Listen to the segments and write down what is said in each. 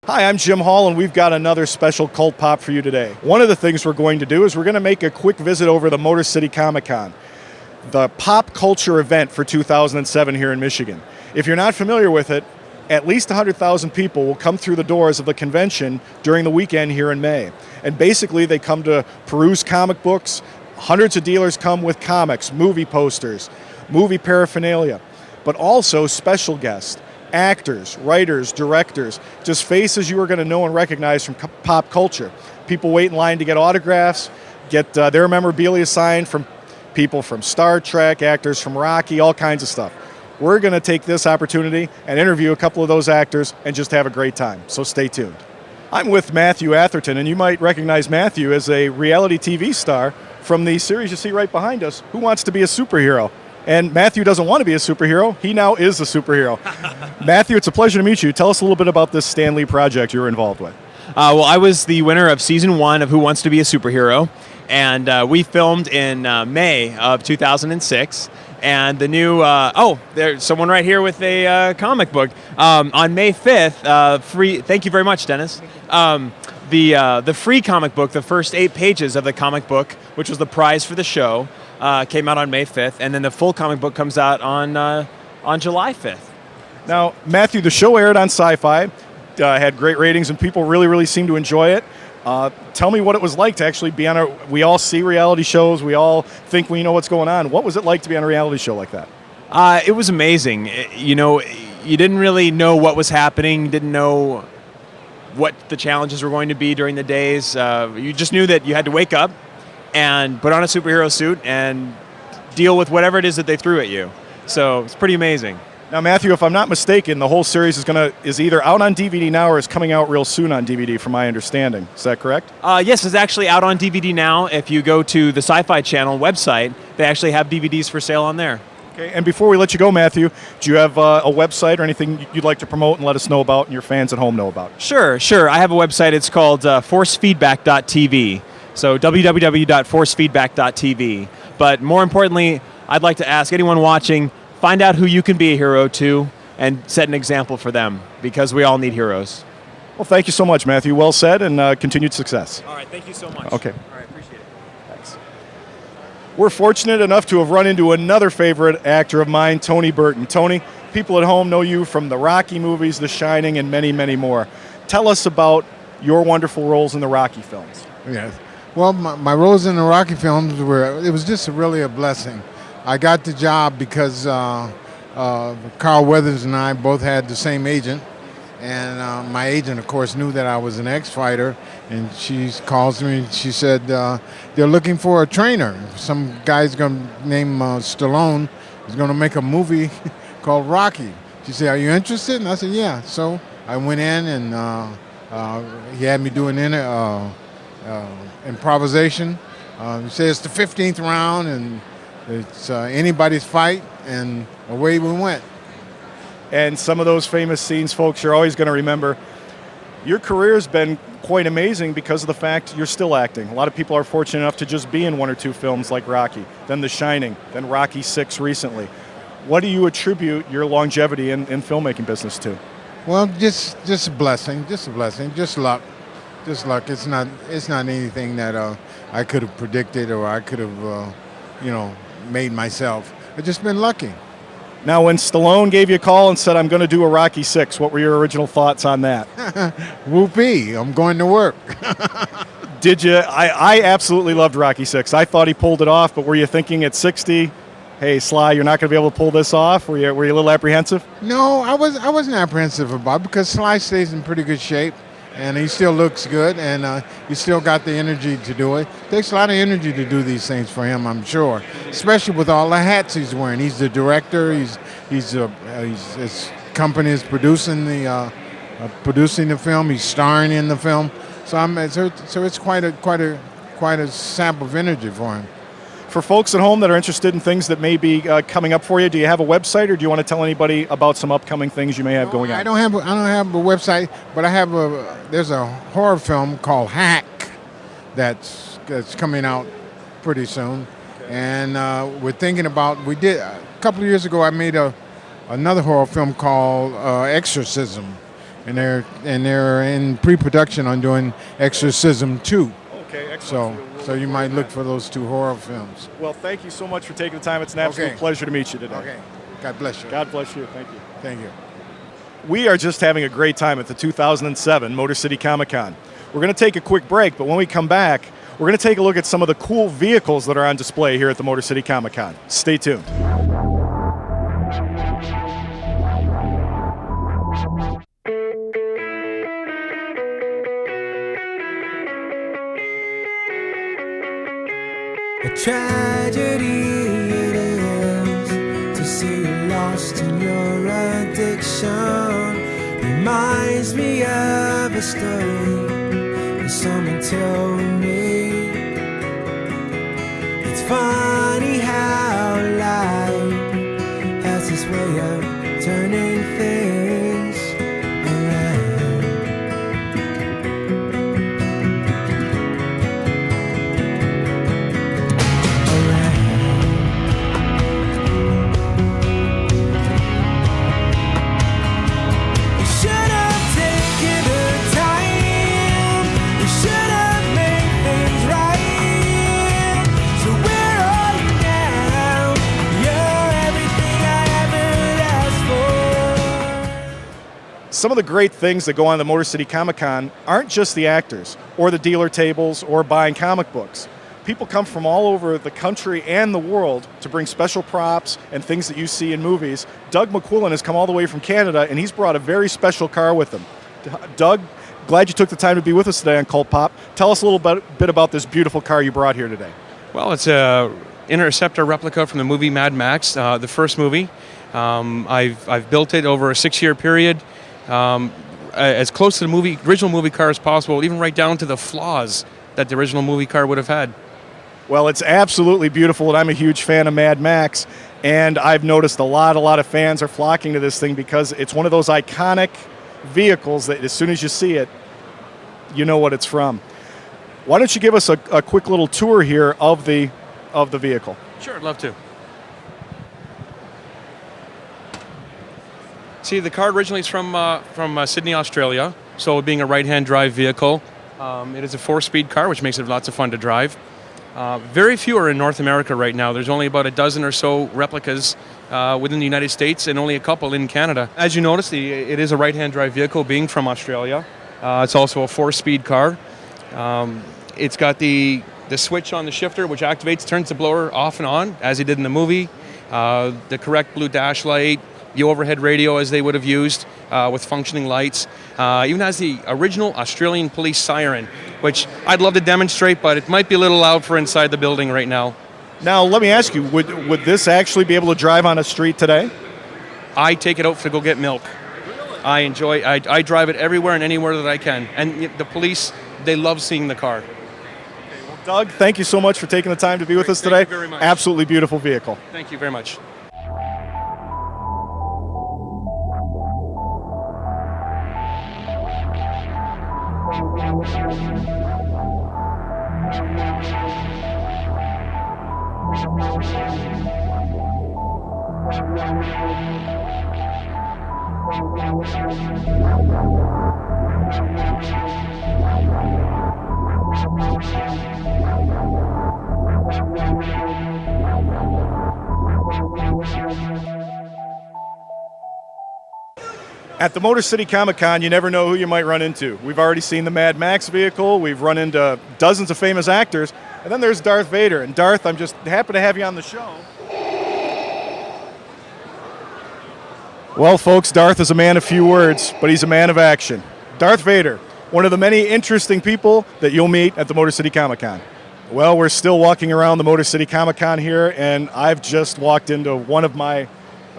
Hi, I'm Jim Hall, and we've got another special Cult Pop for you today. One of the things we're going to do is we're going to make a quick visit over the Motor City Comicon, the pop culture event for 2007 here in Michigan. If you're not familiar with it, at least 100,000 people will come through the doors of the convention during the weekend here in May. And basically, they come to peruse comic books. Hundreds of dealers come with comics, movie posters, movie paraphernalia, but also special guests. Actors, writers, directors, just faces you are going to know and recognize from pop culture. People wait in line to get autographs, get their memorabilia signed from people from Star Trek, actors from Rocky, all kinds of stuff. We're going to take this opportunity and interview a couple of those actors and just have a great time, so stay tuned. I'm with Mathew Atherton, and you might recognize Mathew as a reality TV star from the series you see right behind us, Who Wants to Be a Superhero? And Mathew doesn't want to be a superhero. He now is a superhero. Mathew, it's a pleasure to meet you. Tell us a little bit about this Stan Lee project you were involved with. Well, I was the winner of Season 1 of Who Wants to Be a Superhero, and we filmed in May of 2006. And the new, there's someone right here with a comic book. On May 5th, free, thank you very much, Dennis. The free comic book, the first 8 pages of the comic book, which was the prize for the show, came out on May 5th, and then the full comic book comes out on July 5th. Now, Mathew, the show aired on Sci-Fi, had great ratings, and people really seemed to enjoy it. Tell me what it was like to actually be on we all see reality shows, we all think we know what's going on. What was it like to be on a reality show like that? It was amazing. You didn't really know what was happening, didn't know what the challenges were going to be during the days. You just knew that you had to wake up and put on a superhero suit and deal with whatever it is that they threw at you. So it's pretty amazing. Now, Mathew, if I'm not mistaken, the whole series is either out on DVD now or is coming out real soon on DVD, from my understanding. Is that correct? Yes, it's actually out on DVD now. If you go to the Sci-Fi Channel website, they actually have DVDs for sale on there. Okay, and before we let you go, Mathew, do you have a website or anything you'd like to promote and let us know about and your fans at home know about? Sure. I have a website. It's called forcefeedback.tv. So www.forcefeedback.tv. But more importantly, I'd like to ask anyone watching, find out who you can be a hero to and set an example for them, because we all need heroes. Well, thank you so much, Mathew. Well said, and continued success. All right, thank you so much. Okay. All right, appreciate it. Thanks. We're fortunate enough to have run into another favorite actor of mine, Tony Burton. Tony, people at home know you from the Rocky movies, The Shining, and many more. Tell us about your wonderful roles in the Rocky films. Yes. Well, my roles in the Rocky films it was just really a blessing. I got the job because Carl Weathers and I both had the same agent, and my agent, of course, knew that I was an ex-fighter, and she calls me and she said they're looking for a trainer. Some guy's named StJohn is going to make a movie called Rocky. She said, "Are you interested?" And I said, "Yeah." So I went in, and he had me doing improvisation. He said it's the 15th round, and it's anybody's fight, and away we went. And some of those famous scenes, folks, you're always going to remember. Your career has been quite amazing because of the fact you're still acting. A lot of people are fortunate enough to just be in 1 or 2 films like Rocky, then The Shining, then Rocky VI recently. What do you attribute your longevity in filmmaking business to? Well, just a blessing, just luck. Just luck. It's not anything that I could have predicted or I could have, made myself. I've just been lucky. Now, when Stallone gave you a call and said, "I'm going to do a Rocky VI," what were your original thoughts on that? Whoopee, I'm going to work. Did you? I absolutely loved Rocky VI. I thought he pulled it off, but were you thinking at 60, hey, Sly, you're not going to be able to pull this off? Were you a little apprehensive? No, I wasn't apprehensive about it because Sly stays in pretty good shape. And he still looks good, and he still got the energy to do it. Takes a lot of energy to do these things for him, I'm sure, especially with all the hats he's wearing. He's the director. His company is producing the film. He's starring in the film. So it's quite a sap of energy for him. For folks at home that are interested in things that may be coming up for you, do you have a website, or do you want to tell anybody about some upcoming things you may have going on? I don't have a website, but there's a horror film called Hack that's coming out pretty soon, and we're thinking about. We did a couple of years ago. I made another horror film called Exorcism, and they're in pre-production on doing Exorcism 2. Okay, excellent. So you might look for those 2 horror films. Well, thank you so much for taking the time. It's an absolute pleasure to meet you today. Okay. God bless you. God bless you. Thank you. Thank you. We are just having a great time at the 2007 Motor City Comicon. We're going to take a quick break, but when we come back, we're going to take a look at some of the cool vehicles that are on display here at the Motor City Comicon. Stay tuned. A tragedy it is to see you lost in your addiction. Reminds me of a story that someone told me. It's funny how life has this way of turning things around. Some of the great things that go on the Motor City Comicon aren't just the actors or the dealer tables or buying comic books. People come from all over the country and the world to bring special props and things that you see in movies. Doug McQuillen has come all the way from Canada, and he's brought a very special car with him. Doug, glad you took the time to be with us today on Cult Pop. Tell us a little bit about this beautiful car you brought here today. Well, it's a interceptor replica from the movie Mad Max, the first movie. I've built it over a 6-year period. As close to the original movie car as possible, even right down to the flaws that the original movie car would have had. Well, it's absolutely beautiful, and I'm a huge fan of Mad Max, and I've noticed a lot of fans are flocking to this thing because it's one of those iconic vehicles that as soon as you see it, you know what it's from. Why don't you give us a quick little tour here of the vehicle? Sure, I'd love to. See, the car originally is from Sydney, Australia, so being a right-hand drive vehicle, it is a 4-speed car, which makes it lots of fun to drive. Very few are in North America right now. There's only about a dozen or so replicas within the United States and only a couple in Canada. As you notice, it is a right-hand drive vehicle being from Australia. It's also a 4-speed car. It's got the switch on the shifter, which activates, turns the blower off and on, as he did in the movie. The correct blue dash light, the overhead radio as they would have used with functioning lights. Even has the original Australian police siren, which I'd love to demonstrate, but it might be a little loud for inside the building right now. Now, let me ask you, would this actually be able to drive on a street today? I take it out to go get milk. I enjoy, I drive it everywhere and anywhere that I can. And the police, they love seeing the car. Well, Doug, thank you so much for taking the time to be with us today. Thank you very much. Absolutely beautiful vehicle. Thank you very much. At the Motor City Comicon, you never know who you might run into. We've already seen the Mad Max vehicle, we've run into dozens of famous actors, and then there's Darth Vader. And Darth, I'm just happy to have you on the show. Well, folks, Darth is a man of few words, but he's a man of action. Darth Vader, one of the many interesting people that you'll meet at the Motor City Comicon. Well, we're still walking around the Motor City Comicon here, and I've just walked into one of my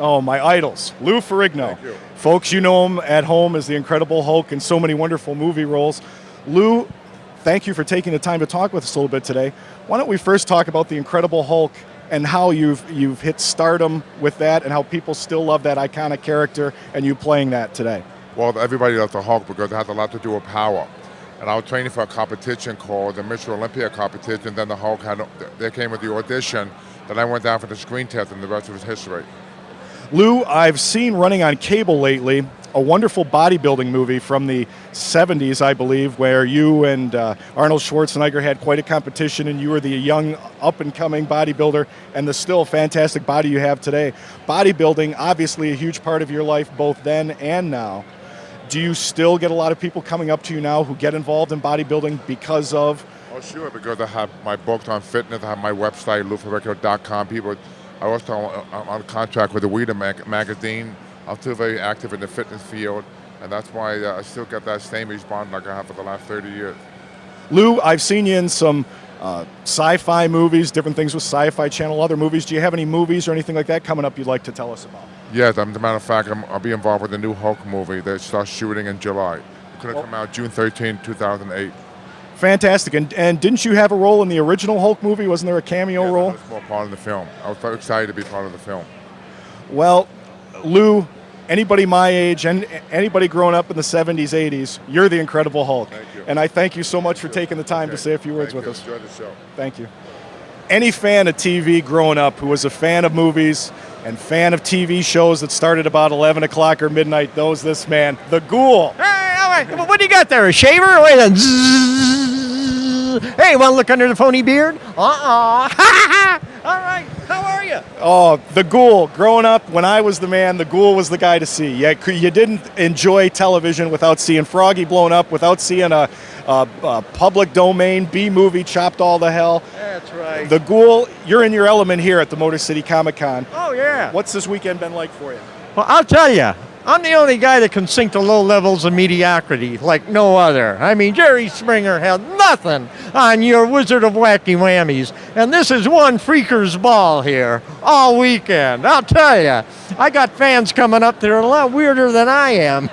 idols, Lou Ferrigno. Thank you. Folks, you know him at home as the Incredible Hulk in so many wonderful movie roles. Lou, thank you for taking the time to talk with us a little bit today. Why don't we first talk about the Incredible Hulk and how you've hit stardom with that and how people still love that iconic character and you playing that today. Well, everybody loves the Hulk because it has a lot to do with power. And I was training for a competition called the Mr. Olympia competition. Then the Hulk they came with the audition. Then I went down for the screen test, and the rest was history. Lou, I've seen running on cable lately a wonderful bodybuilding movie from the 70s, I believe, where you and Arnold Schwarzenegger had quite a competition, and you were the young, up-and-coming bodybuilder, and the still fantastic body you have today. Bodybuilding, obviously a huge part of your life, both then and now. Do you still get a lot of people coming up to you now who get involved in bodybuilding because of? Oh, sure, because I have my books on fitness, I have my website, luferricchio.com. I also I'm on contract with the Weeder magazine. I'm still very active in the fitness field, and that's why I still get that same response like I have for the last 30 years. Lou, I've seen you in some sci-fi movies, different things with Sci-Fi Channel, other movies. Do you have any movies or anything like that coming up you'd like to tell us about? Yes, as a matter of fact, I'll be involved with the new Hulk movie that starts shooting in July. It's going to come out June 13, 2008. Fantastic. And didn't you have a role in the original Hulk movie? Wasn't there a cameo role? I was more part of the film. I was very excited to be part of the film. Well, Lou, anybody my age and anybody growing up in the 70s, 80s, you're the Incredible Hulk. Thank you. And I thank you so much for taking the time to say a few words Thank with you. us. Enjoy the show. Thank you. Any fan of TV growing up who was a fan of movies and fan of TV shows that started about 11 o'clock or midnight knows this man, the Ghoul. Hey, all right. What do you got there? A shaver? Wait a Hey, want to look under the phony beard? All right. How are you? Oh, the Ghoul. Growing up, when I was the man, the Ghoul was the guy to see. You didn't enjoy television without seeing Froggy blown up, without seeing a public domain B movie chopped all to hell. That's right. The Ghoul, you're in your element here at the Motor City Comicon. Oh, yeah. What's this weekend been like for you? Well, I'll tell you, I'm the only guy that can sink to low levels of mediocrity like no other. I mean, Jerry Springer had nothing on your Wizard of Wacky Whammies, and this is one freaker's ball here all weekend. I'll tell you, I got fans coming up that are a lot weirder than I am.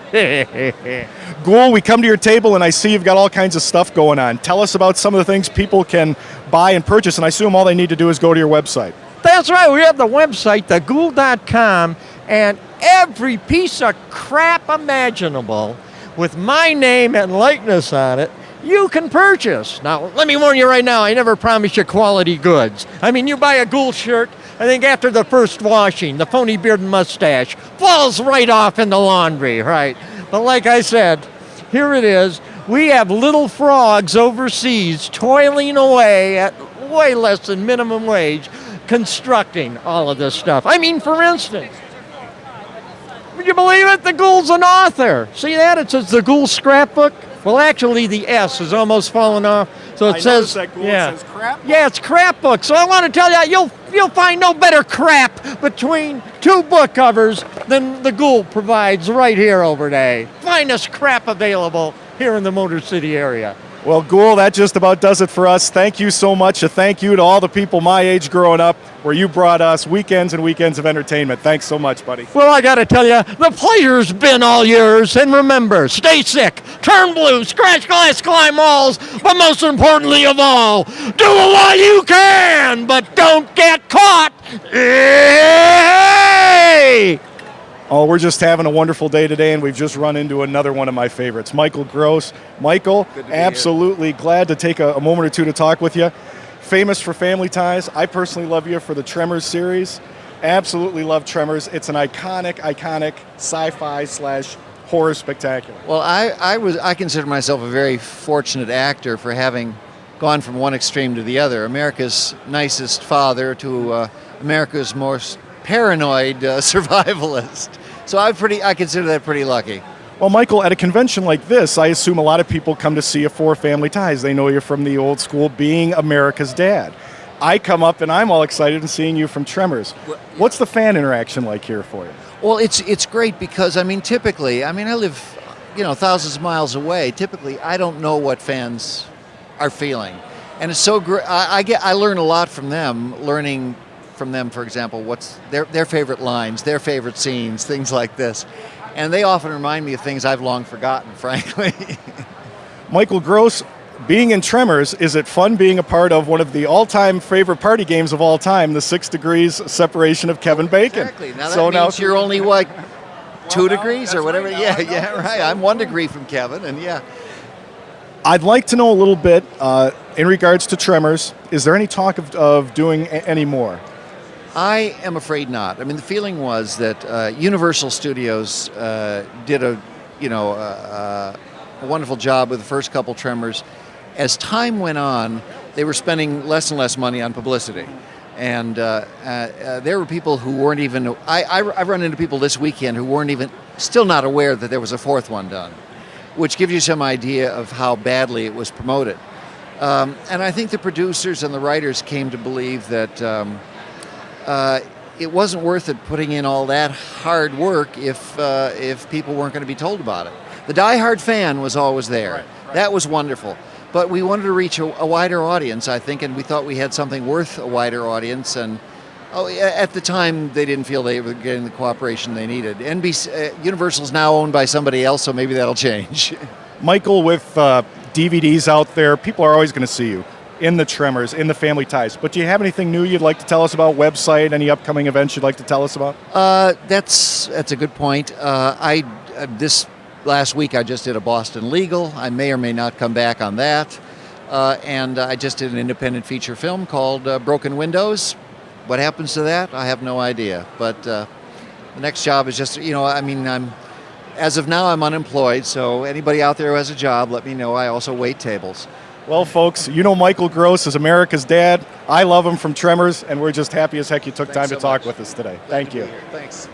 Ghoul, we come to your table and I see you've got all kinds of stuff going on. Tell us about some of the things people can buy and purchase, and I assume all they need to do is go to your website. That's right. We have the website, theghoul.com, and every piece of crap imaginable with my name and likeness on it, you can purchase. Now, let me warn you right now, I never promise you quality goods. I mean, you buy a Ghoul shirt, I think after the first washing, the phony beard and mustache falls right off in the laundry, right? But like I said, here it is. We have little frogs overseas toiling away at way less than minimum wage constructing all of this stuff. I mean, for instance, would you believe it? The Ghoul's an author. See that? It says the Ghoul scrapbook. Well, actually, the S has almost fallen off, so it says, that Ghoul, yeah, it says crap. yeah, it's crap book. So I want to tell you, you'll find no better crap between two book covers than the Ghoul provides right here over there. Finest crap available here in the Motor City area. Well, Ghoul, that just about does it for us. Thank you so much. A thank you to all the people my age growing up, where you brought us weekends and weekends of entertainment. Thanks so much, buddy. Well, I got to tell you, the pleasure's been all yours. And remember, stay sick, turn blue, scratch glass, climb walls, but most importantly of all, do it while you can, but don't get caught. Hey! Oh, we're just having a wonderful day today, and we've just run into another one of my favorites, Michael Gross. Michael, absolutely glad to take a moment or two to talk with you. Famous for Family Ties. I personally love you for the Tremors series. Absolutely love Tremors. It's an iconic sci-fi / horror spectacular. Well, I consider myself a very fortunate actor for having gone from one extreme to the other. America's nicest father to America's most paranoid survivalist. So I consider that pretty lucky. Well, Michael, at a convention like this, I assume a lot of people come to see you for Family Ties. They know you're from the old school, being America's dad. I come up and I'm all excited in seeing you from Tremors. What's the fan interaction like here for you? Well, it's great because, typically, I live, thousands of miles away. Typically, I don't know what fans are feeling. And it's so great. I learn a lot from them, learning from them, for example, what's their favorite lines, their favorite scenes, things like this. And they often remind me of things I've long forgotten, frankly. Michael Gross, being in Tremors, is it fun being a part of one of the all-time favorite party games of all time, the 6 Degrees Separation of Kevin Bacon? Exactly. Now that means you're only, 2 degrees or whatever? Right. Yeah, right. I'm 1 degree from Kevin, and yeah. I'd like to know a little bit in regards to Tremors. Is there any talk of doing any more? I am afraid not. I mean, the feeling was that Universal Studios did a wonderful job with the first couple Tremors. As time went on, they were spending less and less money on publicity. And there were people who weren't even, I've run into people this weekend who weren't even, still not aware that there was a fourth one done, which gives you some idea of how badly it was promoted. And I think the producers and the writers came to believe that it wasn't worth it putting in all that hard work if people weren't going to be told about it. The diehard fan was always there. Right. That was wonderful. But we wanted to reach a wider audience, I think, and we thought we had something worth a wider audience. And at the time, they didn't feel they were getting the cooperation they needed. Universal's now owned by somebody else, so maybe that'll change. Michael, with DVDs out there, people are always going to see you in the Tremors, in the Family Ties. But do you have anything new you'd like to tell us about? Website, any upcoming events you'd like to tell us about? That's a good point. This last week I just did a Boston Legal. I may or may not come back on that. And I just did an independent feature film called Broken Windows. What happens to that? I have no idea. But the next job is just, as of now, I'm unemployed. So anybody out there who has a job, let me know. I also wait tables. Well, folks, you know Michael Gross is America's dad. I love him from Tremors, and we're just happy as heck you took time to talk with us today. Thank you. Thanks.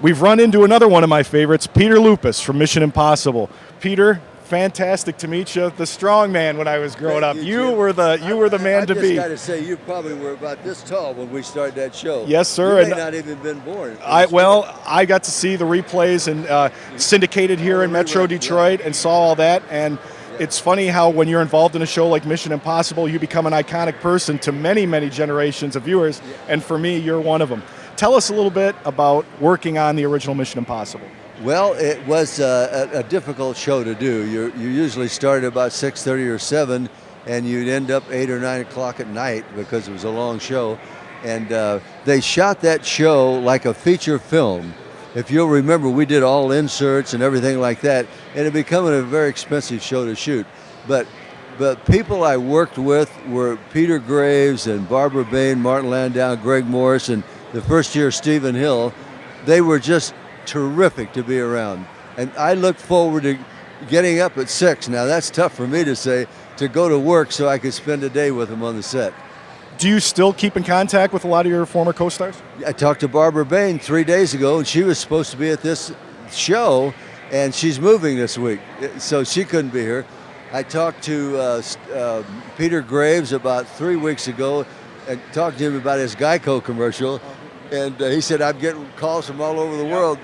We've run into another one of my favorites, Peter Lupas from Mission Impossible. Peter, fantastic to meet you. The strong man when I was growing up. You were the man to be. I just got to say, you probably were about this tall when we started that show. Yes, sir. You may not even been born. I got to see the replays and syndicated here in Metro Detroit and saw all that. And it's funny how when you're involved in a show like Mission Impossible, you become an iconic person to many, many generations of viewers. And for me, you're one of them. Tell us a little bit about working on the original Mission Impossible. Well, it was a difficult show to do. You usually start at about 6:30 or 7, and you'd end up 8 or 9 o'clock at night because it was a long show. And they shot that show like a feature film. If you'll remember, we did all inserts and everything like that, and it became a very expensive show to shoot. But people I worked with were Peter Graves and Barbara Bain, Martin Landau, Greg Morris, and the first year Stephen Hill. They were just terrific to be around. And I look forward to getting up at 6. Now that's tough for me to say, to go to work so I could spend a day with them on the set. Do you still keep in contact with a lot of your former co-stars? I talked to Barbara Bain 3 days ago, and she was supposed to be at this show, and she's moving this week, so she couldn't be here. I talked to Peter Graves about 3 weeks ago and talked to him about his Geico commercial, and he said, I'm getting calls from all over the world.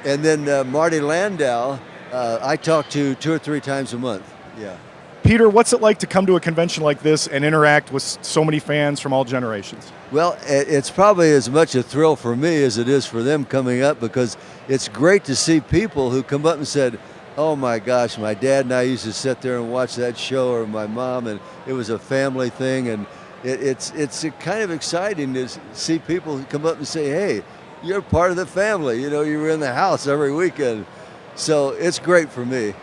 And then Marty Landau, I talk to 2 or 3 times a month. Yeah. Peter, what's it like to come to a convention like this and interact with so many fans from all generations? Well, it's probably as much a thrill for me as it is for them coming up, because it's great to see people who come up and said, oh my gosh, my dad and I used to sit there and watch that show, or my mom, and it was a family thing. And it's kind of exciting to see people who come up and say, hey, you're part of the family. You were in the house every weekend. So it's great for me.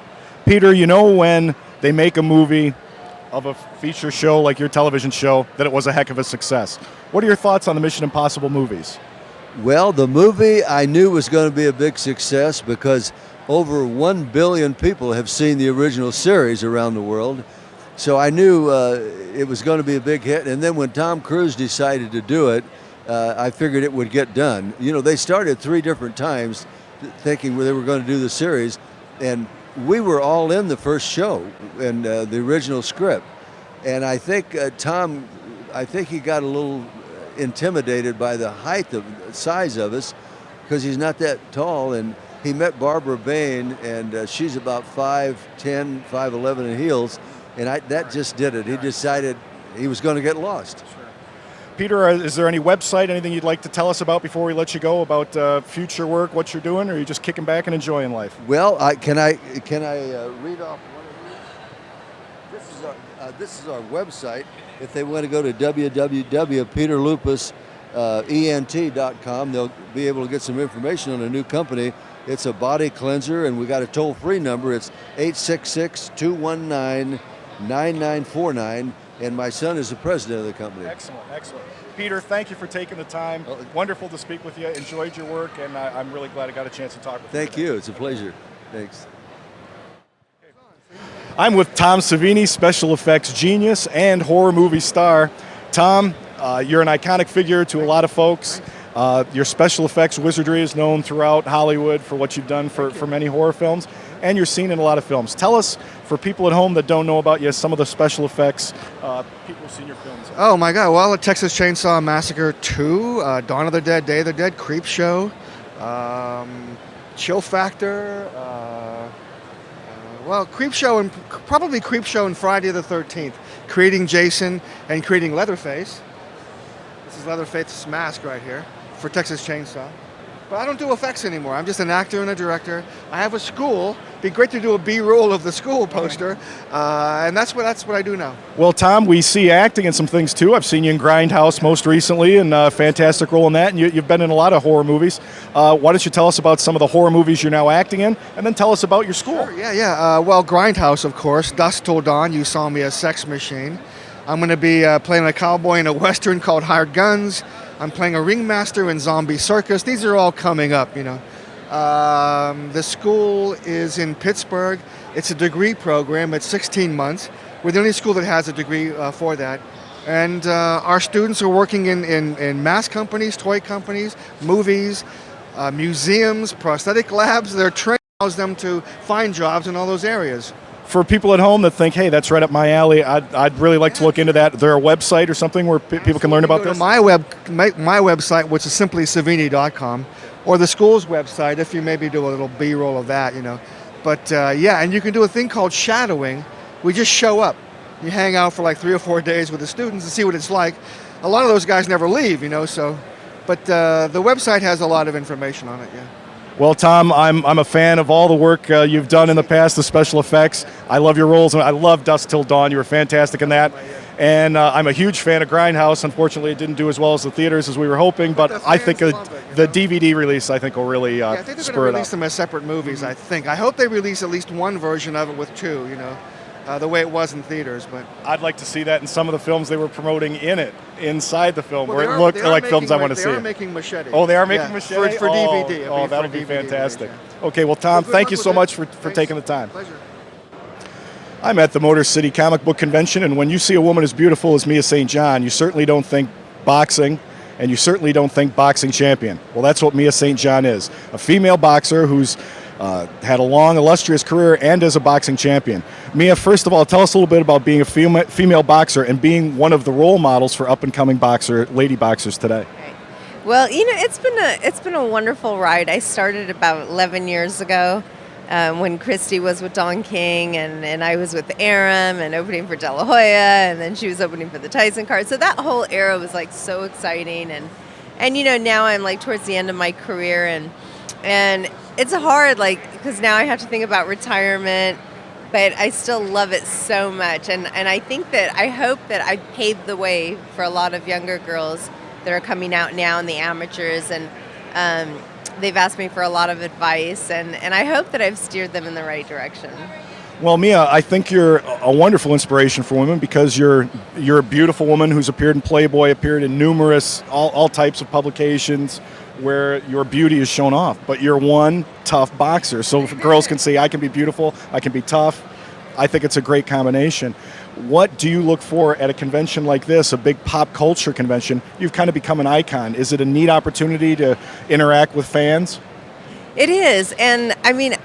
Peter, when they make a movie of a feature show like your television show, that it was a heck of a success. What are your thoughts on the Mission Impossible movies? Well, the movie I knew was going to be a big success because over 1 billion people have seen the original series around the world. So I knew it was going to be a big hit. And then when Tom Cruise decided to do it, I figured it would get done. They started 3 different times thinking they were going to do the series, and we were all in the first show and the original script. And I think Tom, he got a little intimidated by the size of us, because he's not that tall. And he met Barbara Bain, and she's about 5'10", 5'11" in heels, and that just did it. He decided he was going to get lost. Peter, is there any website, anything you'd like to tell us about before we let you go, about future work, what you're doing, or are you just kicking back and enjoying life? Well, can I read off one of these? This is our website. If they want to go to www.peterlupasent.com, they'll be able to get some information on a new company. It's a body cleanser, and we got a toll-free number. It's 866-219-9949. and my son is the president of the company. Excellent, excellent. Peter, thank you for taking the time. Wonderful to speak with you. Enjoyed your work, and I'm really glad I got a chance to talk with you. Thank you. It's a pleasure. Thanks. I'm with Tom Savini, special effects genius and horror movie star. Tom, you're an iconic figure to a lot of folks. Your special effects wizardry is known throughout Hollywood for what you've done for many horror films, and you're seen in a lot of films. Tell us, for people at home that don't know about you, some of the special effects people have seen your films. Oh my God! Well, Texas Chainsaw Massacre 2, Dawn of the Dead, Day of the Dead, Creep Show, Chill Factor. Well, Creep Show and probably Creep Show and Friday the 13th, creating Jason and creating Leatherface. This is Leatherface's mask right here for Texas Chainsaw. But I don't do effects anymore. I'm just an actor and a director. I have a school. It'd be great to do a B-roll of the school poster, and that's what I do now. Well, Tom, we see acting in some things too. I've seen you in Grindhouse most recently, and a fantastic role in that. And you've been in a lot of horror movies. Why don't you tell us about some of the horror movies you're now acting in, and then tell us about your school? Sure, yeah. Well, Grindhouse, of course. Dusk Till Dawn. You saw me as Sex Machine. I'm going to be playing a cowboy in a western called Hired Guns. I'm playing a ringmaster in Zombie Circus. These are all coming up, you know. The school is in Pittsburgh. It's a degree program. It's 16 months. We're the only school that has a degree for that. And our students are working in mask companies, toy companies, movies, museums, prosthetic labs. They're training them to find jobs in all those areas. For people at home that think, hey, that's right up my alley, I'd really like to look into that. Is there a website or something where people can learn about Go this? to my website, which is simply savini.com, or the school's website if you maybe do a little B-roll of that, you know. But yeah, and you can do a thing called shadowing. We just show up. You hang out for like 3 or 4 days with the students and see what it's like. A lot of those guys never leave, you know. So, but the website has a lot of information on it. Yeah. Well, Tom, I'm a fan of all the work you've done in the past, the special effects. I love your roles, and I love Dusk Till Dawn. You were fantastic in that. And I'm a huge fan of Grindhouse. Unfortunately, it didn't do as well as the theaters as we were hoping, but I think the DVD release, I think, will really I think they're going to spur it release up. them as separate movies, I think. I hope they release at least one version of it with 2, you know, the way it was in theaters. But I'd like to see that in some of the films they were promoting inside the film, Well, where they it are- looked they are like films I making- want to see. They are making Machete. Oh, they are making Yeah, Machete? for DVD. Oh, It'll that'll for be DVD fantastic. release, Okay, well, Tom, good thank luck you with so it. much for Thanks. taking the time. Pleasure. I'm at the Motor City Comic Book Convention, and when you see a woman as beautiful as Mia St. John, you certainly don't think boxing, and you certainly don't think boxing champion. Well, that's what Mia St. John is, a female boxer who's had a long, illustrious career and is a boxing champion. Mia, first of all, tell us a little bit about being a female boxer and being one of the role models for up-and-coming lady boxers today. Well, you know, it's been a wonderful ride. I started about 11 years ago when Christy was with Don King and I was with Aram and opening for De La Hoya, and then she was opening for the Tyson card. So that whole era was like so exciting, and you know, now I'm like towards the end of my career, and it's hard, like, because now I have to think about retirement, but I still love it so much, and I think that I hope that I paved the way for a lot of younger girls that are coming out now in the amateurs, and they've asked me for a lot of advice, and I hope that I've steered them in the right direction. Well, Mia, I think you're a wonderful inspiration for women because you're a beautiful woman who's appeared in Playboy, appeared in numerous, all types of publications where your beauty is shown off. But you're one tough boxer. So if girls can say, I can be beautiful, I can be tough, I think it's a great combination. What do you look for at a convention like this, a big pop culture convention? You've kind of become an icon. Is it a neat opportunity to interact with fans? It is, and I mean,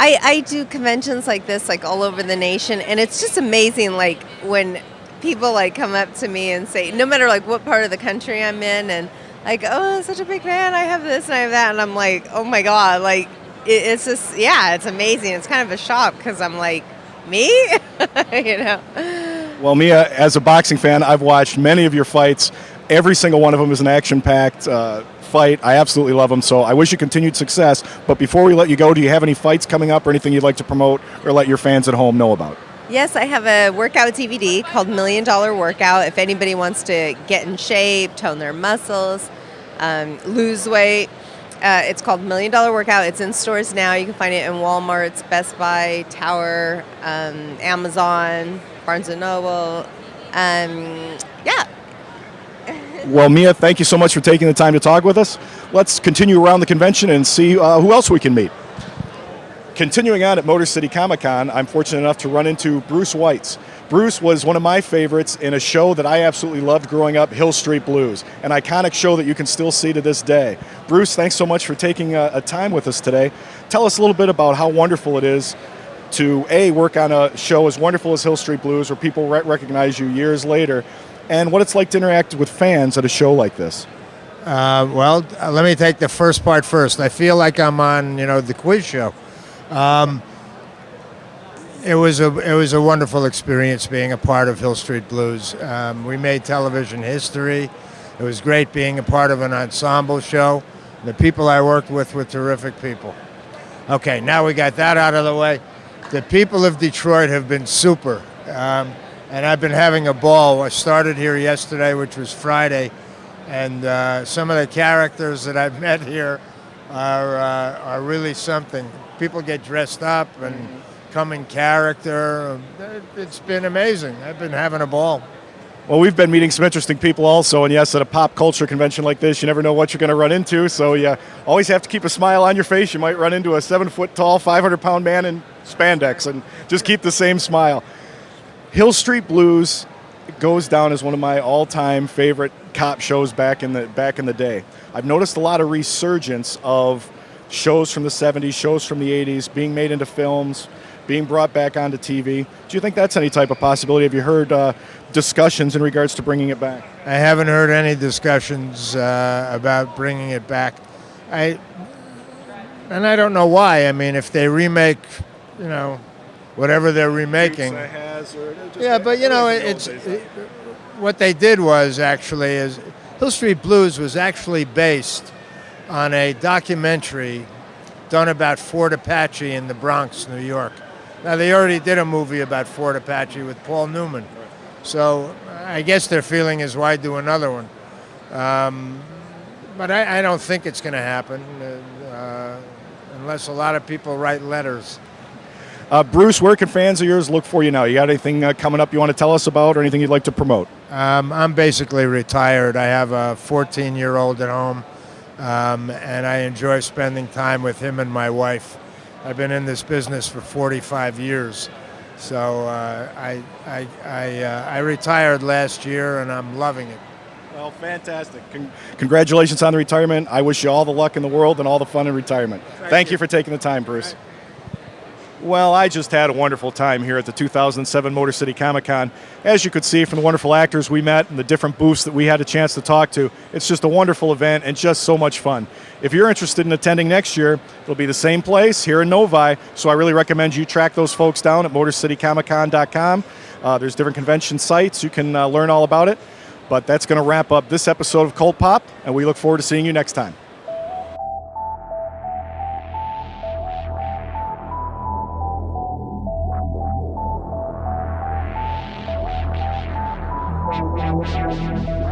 I do conventions like this like all over the nation, and it's just amazing, like when people like come up to me and say, no matter like what part of the country I'm in, and like, oh, such a big fan, I have this and I have that, and I'm like, oh my God, like it's just, yeah, it's amazing. It's kind of a shock because I'm like, me? You know? Well, Mia, as a boxing fan, I've watched many of your fights. Every single one of them is an action-packed fight. I absolutely love them, so I wish you continued success. But before we let you go, do you have any fights coming up or anything you'd like to promote or let your fans at home know about? Yes, I have a workout DVD called $1 Million Workout. If anybody wants to get in shape, tone their muscles, lose weight, it's called $1 Million Workout. It's in stores now. You can find it in Walmart's, Best Buy, Tower, Amazon, Barnes & Noble, Yeah. Well, Mia, thank you so much for taking the time to talk with us. Let's continue around the convention and see who else we can meet. Continuing on at Motor City Comic-Con, I'm fortunate enough to run into Bruce Weitz. Bruce was one of my favorites in a show that I absolutely loved growing up, Hill Street Blues, an iconic show that you can still see to this day. Bruce, thanks so much for taking a time with us today. Tell us a little bit about how wonderful it is to, A, work on a show as wonderful as Hill Street Blues, where people recognize you years later, and what it's like to interact with fans at a show like this. Let me take the first part first. I feel like I'm on, the quiz show. It was a wonderful experience being a part of Hill Street Blues. We made television history. It was great being a part of an ensemble show. The people I worked with were terrific people. Okay, now we got that out of the way. The people of Detroit have been super, and I've been having a ball. I started here yesterday, which was Friday, and some of the characters that I've met here are really something. People get dressed up and come in character. It's been amazing. I've been having a ball. Well, we've been meeting some interesting people also, and yes, at a pop culture convention like this, you never know what you're going to run into, so you always have to keep a smile on your face. You might run into a 7-foot-tall, 500-pound man in spandex, and just keep the same smile. Hill Street Blues goes down as one of my all-time favorite cop shows back in the day. I've noticed a lot of resurgence of shows from the 70s, shows from the 80s, being made into films, being brought back onto TV. Do you think that's any type of possibility? Have you heard discussions in regards to bringing it back? I haven't heard any discussions about bringing it back. And I don't know why. I mean, if they remake, whatever they're remaking. What they did was is Hill Street Blues was actually based on a documentary done about Fort Apache in the Bronx, New York. Now, they already did a movie about Fort Apache with Paul Newman. So I guess their feeling is, why do another one? But I don't think it's going to happen unless a lot of people write letters. Bruce, where can fans of yours look for you now? You got anything coming up you want to tell us about, or anything you'd like to promote? I'm basically retired. I have a 14-year-old at home, and I enjoy spending time with him and my wife. I've been in this business for 45 years, so I retired last year, and I'm loving it. Well, fantastic. Congratulations on the retirement. I wish you all the luck in the world and all the fun in retirement. Thank you for taking the time, Bruce. Well, I just had a wonderful time here at the 2007 Motor City Comic-Con. As you could see from the wonderful actors we met and the different booths that we had a chance to talk to, it's just a wonderful event and just so much fun. If you're interested in attending next year, it'll be the same place here in Novi, so I really recommend you track those folks down at MotorCityComicCon.com. There's different convention sites. You can learn all about it. But that's going to wrap up this episode of Cult Pop, and we look forward to seeing you next time. Thank you.